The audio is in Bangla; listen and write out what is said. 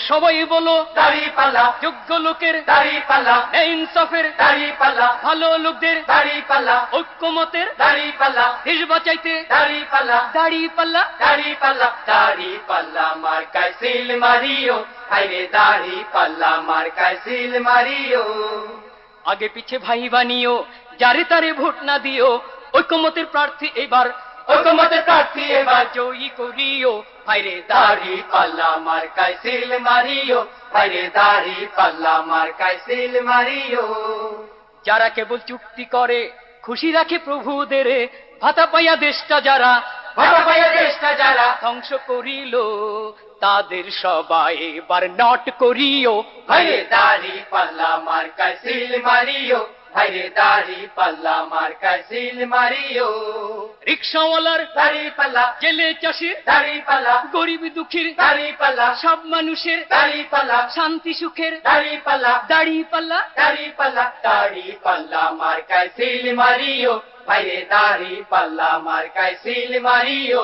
সবাই বলো দাড়িপাল্লা, যোগ্য লোকের দাড়িপাল্লা, ইনসাফের দাড়িপাল্লা, ভালো লোকদের দাড়িপাল্লা, ঐক্যমতের দাড়িপাল্লা, দেশ বাঁচাইতে দাড়িপাল্লা, দাড়ি পাল্লা। দাড়িপাল্লা, দাড়িপাল্লা মার্কায় সিল মারিও, হায়রে দাড়িপাল্লা মার্কায় সিল মারিও। আগে পিছে ভাই বানিও, যারে তারে ভোট না দিও, ঐক্যমতের প্রার্থী এবার ঐকমত্যের প্রার্থী এবার জয়ী করিও, ভাইরে দাড়িপাল্লা মার্কায় সিল মারিও, হায়রে দাড়িপাল্লা মার্কায় সিল মারিও। যারা কেবল চুক্তি করে খুশি রাখে প্রভুদের, ভাতা পাইয়া দেশটা যারা ভাতা পাইয়া দেশটা যারা ধ্বংস করিল, তাদের সবাই এবার নট করিও, হায়রে দাড়িপাল্লা মার্কায় সিল মারিও, হায়রে দাড়িপাল্লা মার্কায় সিল মারিও। রিক্সাওয়ালার দাড়িপাল্লা, জেলে চাষির দাড়িপাল্লা, গরিব দুঃখীর দাড়িপাল্লা, সব মানুষের দাড়িপাল্লা, শান্তি সুখের দাড়িপাল্লা, দাড়ি পাল্লা। দাড়িপাল্লা, দাড়িপাল্লা মার্কায় সিল মারিও, হায়রে দাড়িপাল্লা মার্কায় সিল মারিও।